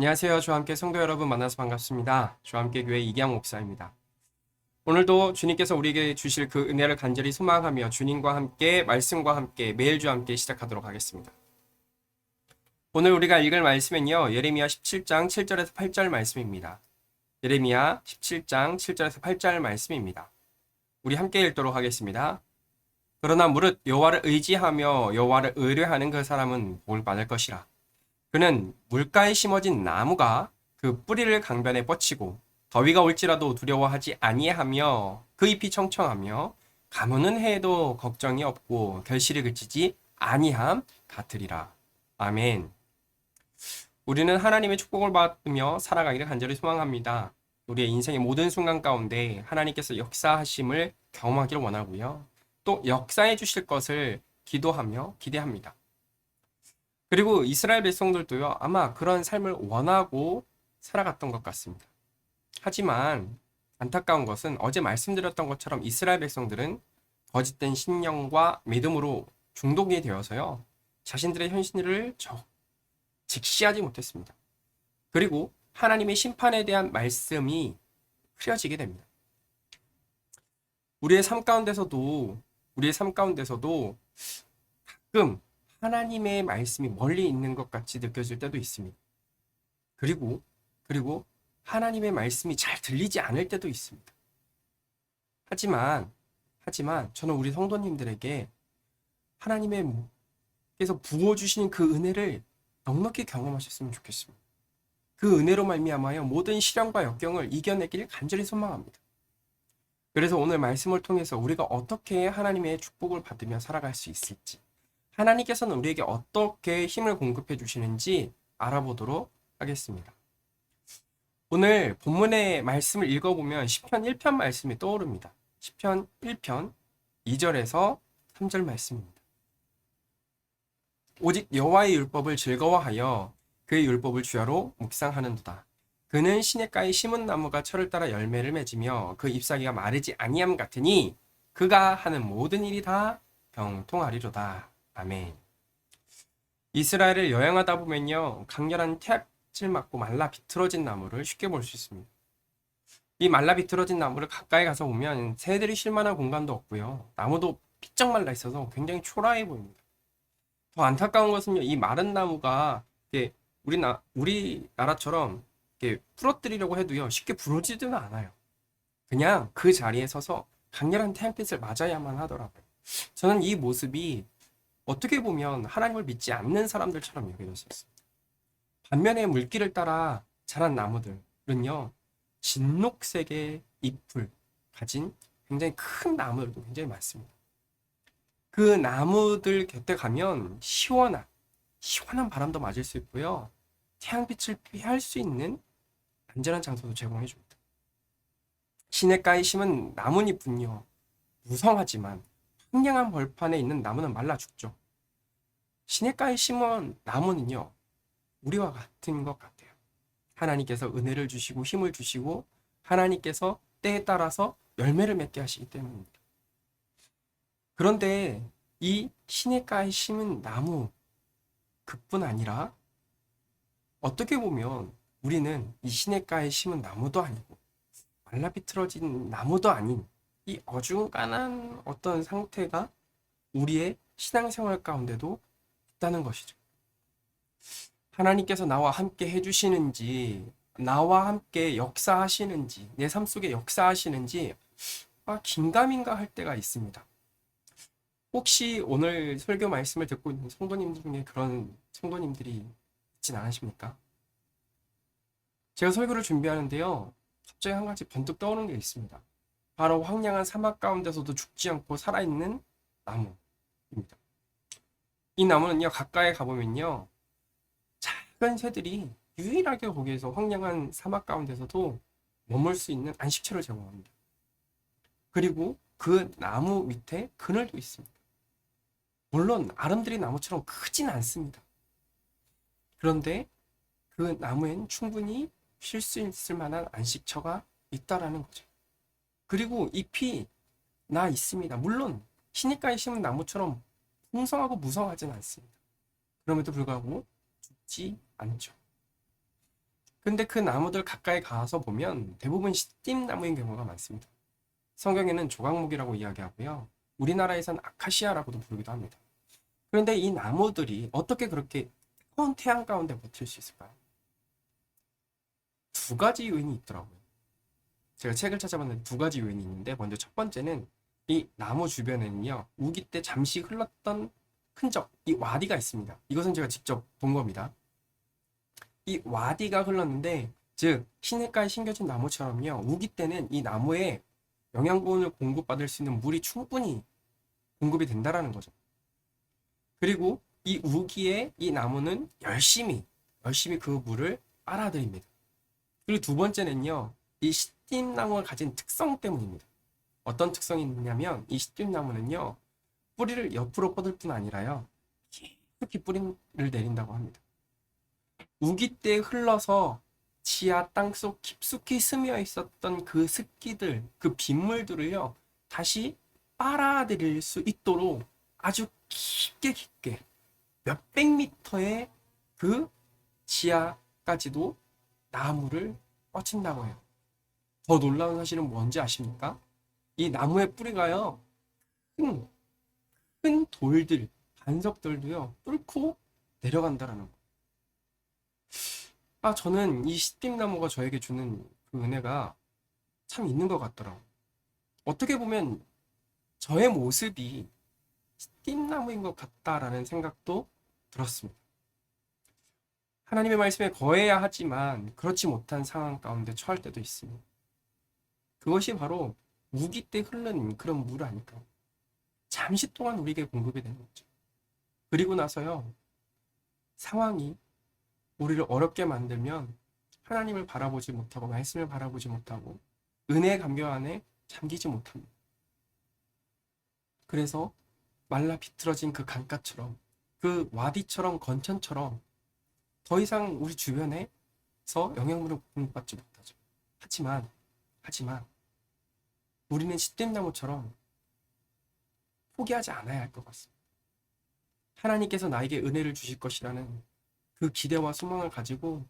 안녕하세요. 주와 함께 성도 여러분 만나서 반갑습니다. 주와 함께 교회 이기양 목사입니다. 오늘도 주님께서 우리에게 주실 그 은혜를 간절히 소망하며 주님과 함께 말씀과 함께 매일 주와 함께 시작하도록 하겠습니다. 오늘 우리가 읽을 말씀은요. 예레미야 17장 7절에서 8절 말씀입니다. 예레미야 17장 7절에서 8절 말씀입니다. 우리 함께 읽도록 하겠습니다. 그러나 무릇 여호와를 의지하며 여호와를 의뢰하는 그 사람은 복을 받을 것이라. 그는 물가에 심어진 나무가 그 뿌리를 강변에 뻗치고 더위가 올지라도 두려워하지 아니하며 그 잎이 청청하며 가무는 해에도 걱정이 없고 결실이 그치지 아니함 같으리라. 아멘. 우리는 하나님의 축복을 받으며 살아가기를 간절히 소망합니다. 우리의 인생의 모든 순간 가운데 하나님께서 역사하심을 경험하기를 원하고요. 또 역사해 주실 것을 기도하며 기대합니다. 그리고 이스라엘 백성들도요, 아마 그런 삶을 원하고 살아갔던 것 같습니다. 하지만 안타까운 것은 어제 말씀드렸던 것처럼 이스라엘 백성들은 거짓된 신령과 믿음으로 중독이 되어서요, 자신들의 현실을 직시하지 못했습니다. 그리고 하나님의 심판에 대한 말씀이 흐려지게 됩니다. 우리의 삶 가운데서도 가끔 하나님의 말씀이 멀리 있는 것 같이 느껴질 때도 있습니다. 그리고 하나님의 말씀이 잘 들리지 않을 때도 있습니다. 하지만 저는 우리 성도님들에게 하나님께서 부어주시는 그 은혜를 넉넉히 경험하셨으면 좋겠습니다. 그 은혜로 말미암아요 모든 시련과 역경을 이겨내기를 간절히 소망합니다. 그래서 오늘 말씀을 통해서 우리가 어떻게 하나님의 축복을 받으며 살아갈 수 있을지, 하나님께서는 우리에게 어떻게 힘을 공급해 주시는지 알아보도록 하겠습니다. 오늘 본문의 말씀을 읽어보면 시편 1편 말씀이 떠오릅니다. 시편 1편 2절에서 3절 말씀입니다. 오직 여호와의 율법을 즐거워하여 그의 율법을 주야로 묵상하는도다. 그는 시냇가에 심은 나무가 철을 따라 열매를 맺으며 그 잎사귀가 마르지 아니함 같으니 그가 하는 모든 일이 다 병통하리로다. 아멘. 이스라엘을 여행하다 보면요, 강렬한 태양빛을 맞고 말라 비틀어진 나무를 쉽게 볼 수 있습니다. 이 말라 비틀어진 나무를 가까이 가서 보면 새들이 쉴 만한 공간도 없고요, 나무도 삐쩍 말라 있어서 굉장히 초라해 보입니다. 더 안타까운 것은요, 이 마른 나무가 우리나라처럼 부러뜨리려고 해도요, 쉽게 부러지지는 않아요. 그냥 그 자리에 서서 강렬한 태양빛을 맞아야만 하더라고요. 저는 이 모습이 어떻게 보면 하나님을 믿지 않는 사람들처럼 여겨졌었습니다. 반면에 물길을 따라 자란 나무들은요, 진녹색의 잎을 가진 굉장히 큰 나무들도 굉장히 많습니다. 그 나무들 곁에 가면 시원한 바람도 맞을 수 있고요, 태양빛을 피할 수 있는 안전한 장소도 제공해 줍니다. 시냇가에 심은 나뭇잎은요, 무성하지만 황량한 벌판에 있는 나무는 말라 죽죠. 시냇가에 심은 나무는요, 우리와 같은 것 같아요. 하나님께서 은혜를 주시고 힘을 주시고 하나님께서 때에 따라서 열매를 맺게 하시기 때문입니다. 그런데 이 시냇가에 심은 나무 그뿐 아니라 어떻게 보면 우리는 이 시냇가에 심은 나무도 아니고 말라 비틀어진 나무도 아닌 이 어중간한 어떤 상태가 우리의 신앙생활 가운데도 있다는 것이죠. 하나님께서 나와 함께 해주시는지, 나와 함께 역사하시는지, 내 삶 속에 역사하시는지 긴가민가 할 때가 있습니다. 혹시 오늘 설교 말씀을 듣고 있는 성도님 중에 그런 성도님들이 있진 않으십니까? 제가 설교를 준비하는데요, 갑자기 한 가지 번뜩 떠오르는 게 있습니다. 바로 황량한 사막 가운데서도 죽지 않고 살아있는 나무입니다. 이 나무는요, 가까이 가보면요, 작은 새들이 유일하게 거기에서 황량한 사막 가운데서도 머물 수 있는 안식처를 제공합니다. 그리고 그 나무 밑에 그늘도 있습니다. 물론 아름드리 나무처럼 크진 않습니다. 그런데 그 나무엔 충분히 쉴 수 있을 만한 안식처가 있다라는 거죠. 그리고 잎이 나 있습니다. 물론 시냇가에 심은 나무처럼 풍성하고 무성하진 않습니다. 그럼에도 불구하고 죽지 않죠. 근데 그 나무들 가까이 가서 보면 대부분 시띠나무인 경우가 많습니다. 성경에는 조각목이라고 이야기하고요. 우리나라에선 아카시아라고도 부르기도 합니다. 그런데 이 나무들이 어떻게 그렇게 뜨거운 태양 가운데 버틸 수 있을까요? 두 가지 요인이 있더라고요. 제가 책을 찾아봤는데 두 가지 요인이 있는데, 먼저 첫 번째는 이 나무 주변에는요, 우기 때 잠시 흘렀던 흔적, 이 와디가 있습니다. 이것은 제가 직접 본 겁니다. 이 와디가 흘렀는데, 즉 시냇가에 심겨진 나무처럼요, 우기 때는 이 나무에 영양분을 공급받을 수 있는 물이 충분히 공급이 된다라는 거죠. 그리고 이 우기에 이 나무는 열심히 그 물을 빨아들입니다. 그리고 두 번째는요, 이 시띠나무가 가진 특성 때문입니다. 어떤 특성이 있냐면, 이 시띠나무는요, 뿌리를 옆으로 뻗을 뿐 아니라요, 깊숙이 뿌리를 내린다고 합니다. 우기 때 흘러서 지하 땅속 깊숙이 스며 있었던 그 습기들, 그 빗물들을요, 다시 빨아들일 수 있도록 아주 깊게 몇백 미터의 그 지하까지도 나무를 뻗친다고 해요. 더 놀라운 사실은 뭔지 아십니까? 이 나무의 뿌리가요, 큰, 큰 돌들, 반석들도요, 뚫고 내려간다라는 거. 저는 이 시띠나무가 저에게 주는 그 은혜가 참 있는 것 같더라고요. 어떻게 보면 저의 모습이 시띠나무인 것 같다라는 생각도 들었습니다. 하나님의 말씀에 거해야 하지만 그렇지 못한 상황 가운데 처할 때도 있습니다. 그것이 바로 우기 때 흐르는 그런 물 아닐까요? 잠시 동안 우리에게 공급이 되는 거죠. 그리고 나서요, 상황이 우리를 어렵게 만들면 하나님을 바라보지 못하고 말씀을 바라보지 못하고 은혜의 감격 안에 잠기지 못합니다. 그래서 말라 비틀어진 그 강가처럼, 그 와디처럼, 건천처럼 더 이상 우리 주변에서 영향물을 공급받지 못하죠. 하지만 우리는 시냇나무처럼 포기하지 않아야 할 것 같습니다. 하나님께서 나에게 은혜를 주실 것이라는 그 기대와 소망을 가지고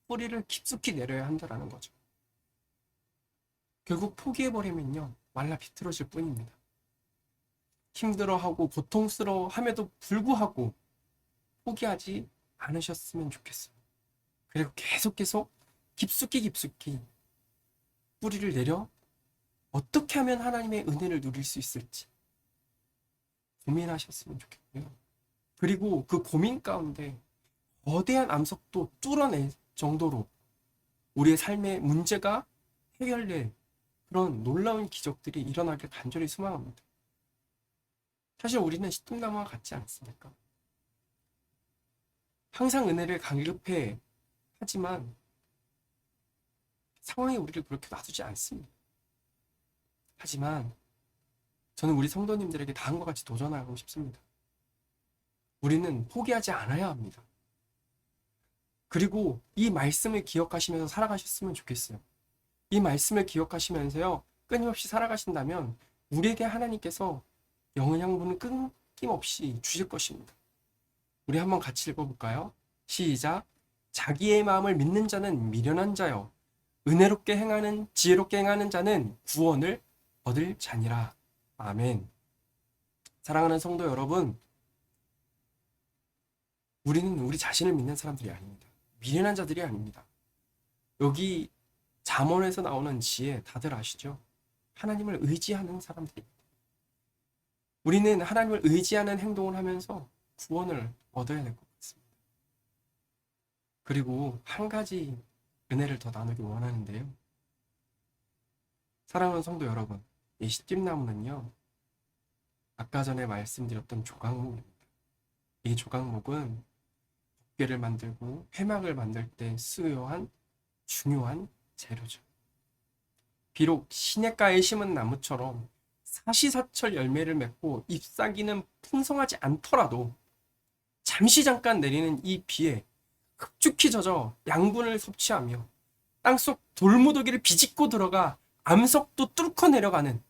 뿌리를 깊숙이 내려야 한다는 거죠. 결국 포기해버리면요, 말라 비틀어질 뿐입니다. 힘들어하고 고통스러워함에도 불구하고 포기하지 않으셨으면 좋겠어요. 그리고 계속 깊숙이 뿌리를 내려 어떻게 하면 하나님의 은혜를 누릴 수 있을지 고민하셨으면 좋겠고요. 그리고 그 고민 가운데 거대한 암석도 뚫어낼 정도로 우리의 삶의 문제가 해결될 그런 놀라운 기적들이 일어나길 간절히 소망합니다. 사실 우리는 시통나무와 같지 않습니까? 항상 은혜를 강급해 하지만 상황이 우리를 그렇게 놔두지 않습니다. 하지만 저는 우리 성도님들에게 다음과 같이 도전하고 싶습니다. 우리는 포기하지 않아야 합니다. 그리고 이 말씀을 기억하시면서 살아가셨으면 좋겠어요. 이 말씀을 기억하시면서요, 끊임없이 살아가신다면 우리에게 하나님께서 영양분을 끊김없이 주실 것입니다. 우리 한번 같이 읽어볼까요? 시작. 자기의 마음을 믿는 자는 미련한 자요, 지혜롭게 행하는 자는 구원을 얻을 자니라. 아멘. 사랑하는 성도 여러분, 우리는 우리 자신을 믿는 사람들이 아닙니다. 미련한 자들이 아닙니다. 여기 잠언에서 나오는 지혜 다들 아시죠? 하나님을 의지하는 사람들입니다. 우리는 하나님을 의지하는 행동을 하면서 구원을 얻어야 될 것 같습니다. 그리고 한 가지 은혜를 더 나누기 원하는데요. 사랑하는 성도 여러분, 이 시집나무는요, 아까 전에 말씀드렸던 조각목입니다. 이 조각목은 덮개를 만들고 회막을 만들 때 수요한 중요한 재료죠. 비록 시냇가에 심은 나무처럼 사시사철 열매를 맺고 잎사귀는 풍성하지 않더라도 잠깐 내리는 이 비에 흡축히 젖어 양분을 섭취하며 땅속 돌무더기를 비집고 들어가 암석도 뚫고 내려가는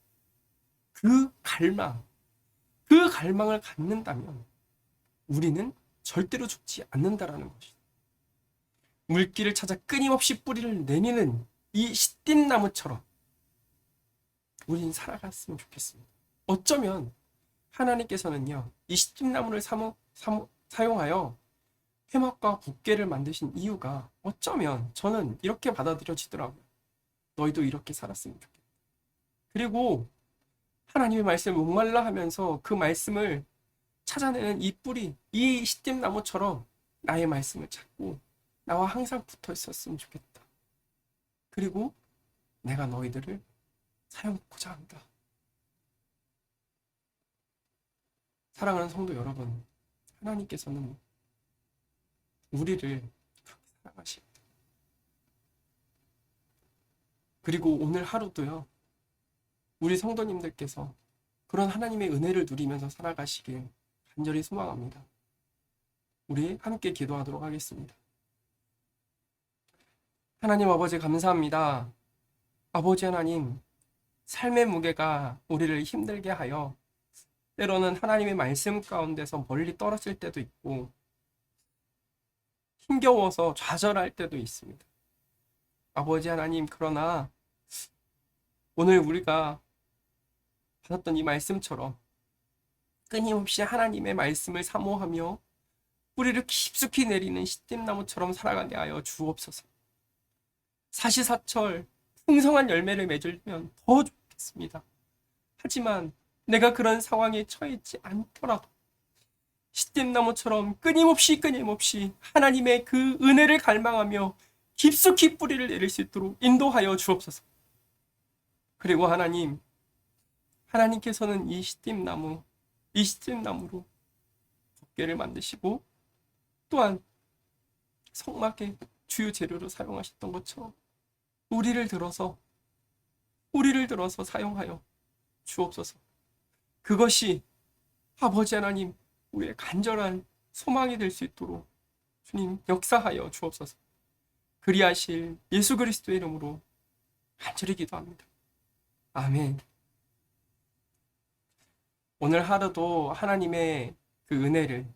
그 갈망을 갖는다면 우리는 절대로 죽지 않는다라는 것이죠. 물길을 찾아 끊임없이 뿌리를 내미는 이 시띠나무처럼 우린 살아갔으면 좋겠습니다. 어쩌면 하나님께서는요, 이 시띠나무를 사용하여 회막과 붓개를 만드신 이유가 어쩌면 저는 이렇게 받아들여지더라고요. 너희도 이렇게 살았으면 좋겠다. 그리고 하나님의 말씀을 목말라 하면서 그 말씀을 찾아내는 이 뿌리, 이 시띠나무처럼 나의 말씀을 찾고 나와 항상 붙어 있었으면 좋겠다. 그리고 내가 너희들을 사용하고자 한다. 사랑하는 성도 여러분, 하나님께서는 우리를 그렇게 사랑하십니다. 그리고 오늘 하루도요, 우리 성도님들께서 그런 하나님의 은혜를 누리면서 살아가시길 간절히 소망합니다. 우리 함께 기도하도록 하겠습니다. 하나님 아버지 감사합니다. 아버지 하나님, 삶의 무게가 우리를 힘들게 하여 때로는 하나님의 말씀 가운데서 멀리 떨어질 때도 있고 힘겨워서 좌절할 때도 있습니다. 아버지 하나님, 그러나 오늘 우리가 받았던 이 말씀처럼 끊임없이 하나님의 말씀을 사모하며 뿌리를 깊숙이 내리는 시띠나무처럼 살아가게 하여 주옵소서. 사시사철 풍성한 열매를 맺으면 더 좋겠습니다. 하지만 내가 그런 상황에 처해있지 않더라도 시띠나무처럼 끊임없이 하나님의 그 은혜를 갈망하며 깊숙이 뿌리를 내릴 수 있도록 인도하여 주옵소서. 그리고 하나님께서는 이 시띠나무로 덮개를 만드시고 또한 성막의 주요 재료로 사용하셨던 것처럼 우리를 들어서 사용하여 주옵소서. 그것이 아버지 하나님, 우리의 간절한 소망이 될 수 있도록 주님 역사하여 주옵소서. 그리하실 예수 그리스도의 이름으로 간절히 기도합니다. 아멘. 오늘 하루도 하나님의 그 은혜를,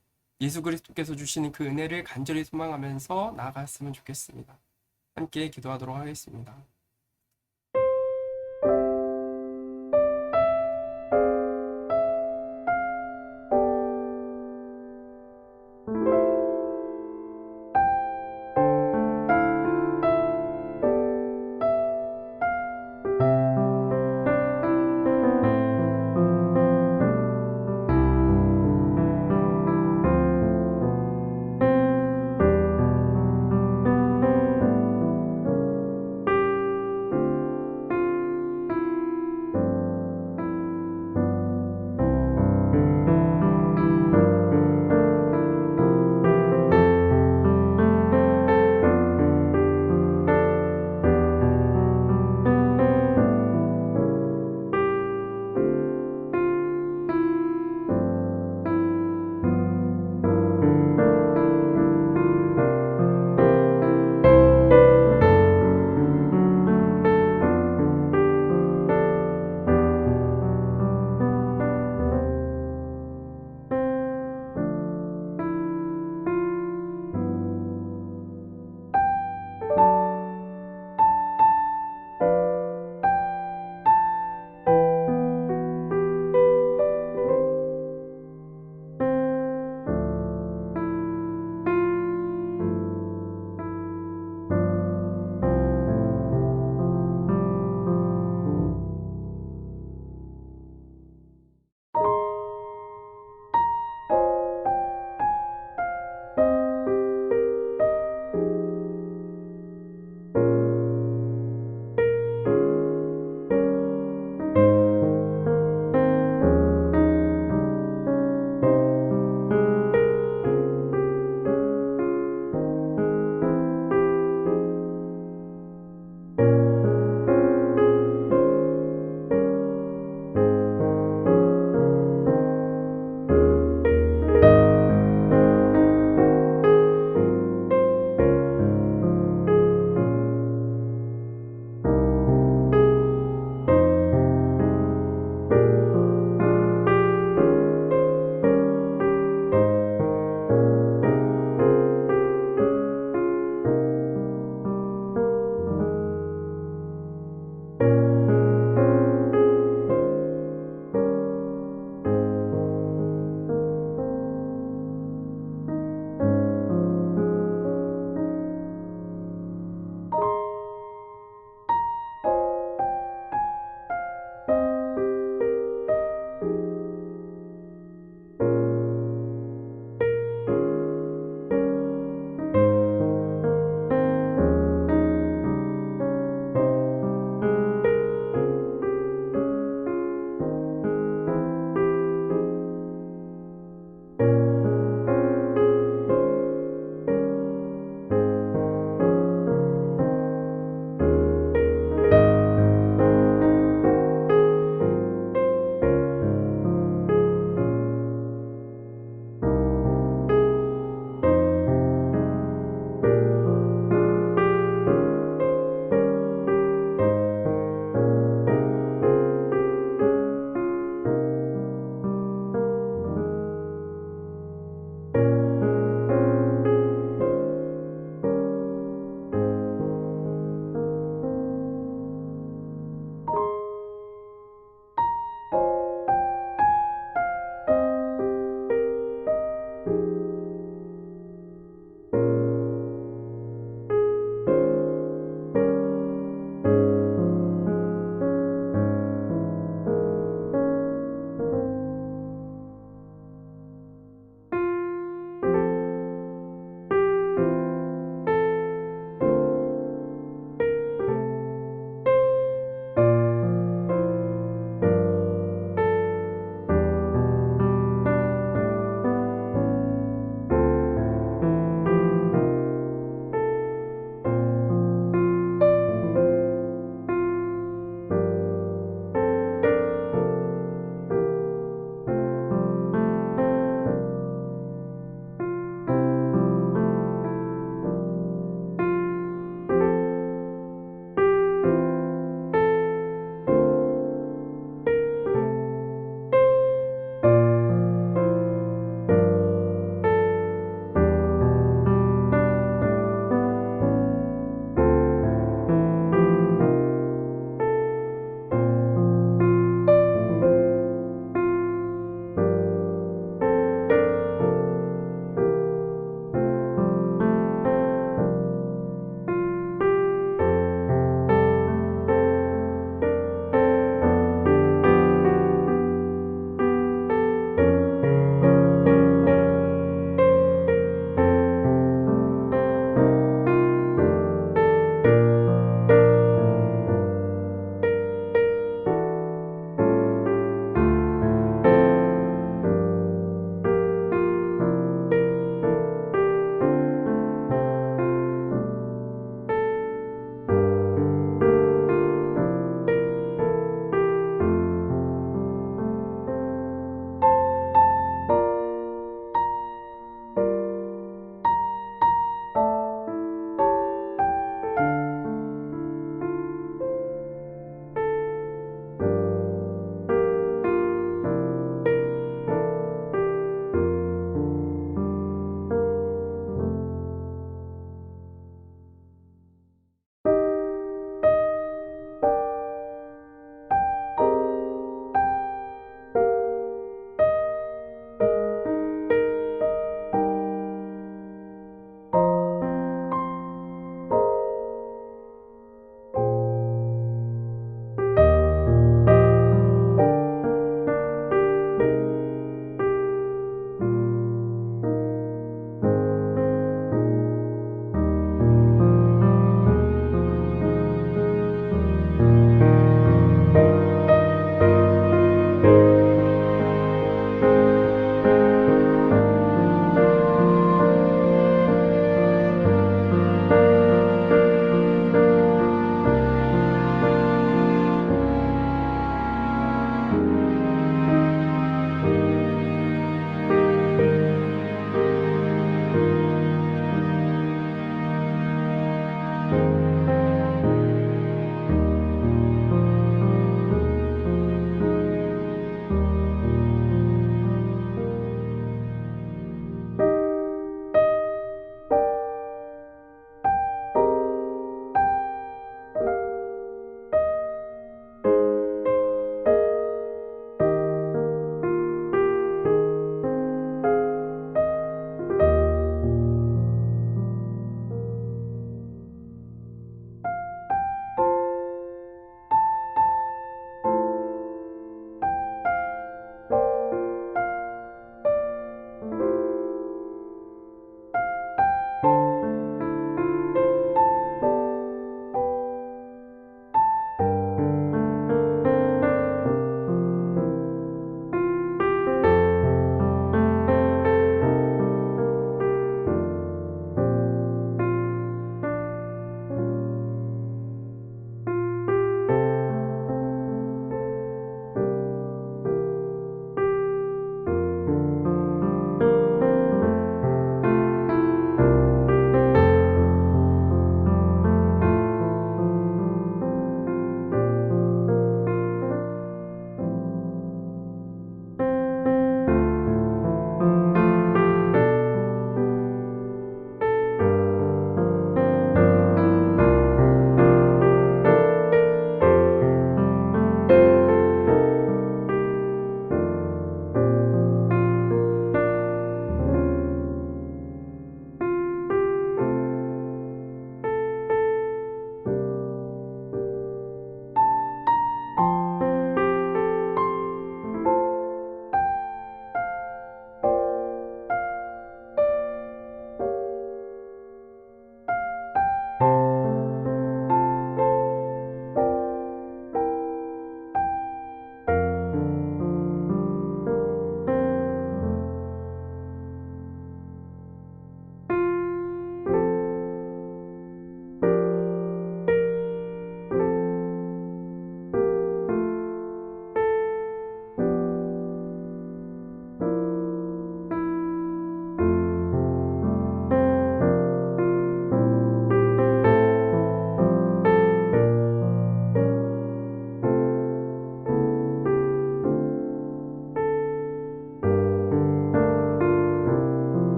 예수 그리스도께서 주시는 그 은혜를 간절히 소망하면서 나아갔으면 좋겠습니다. 함께 기도하도록 하겠습니다.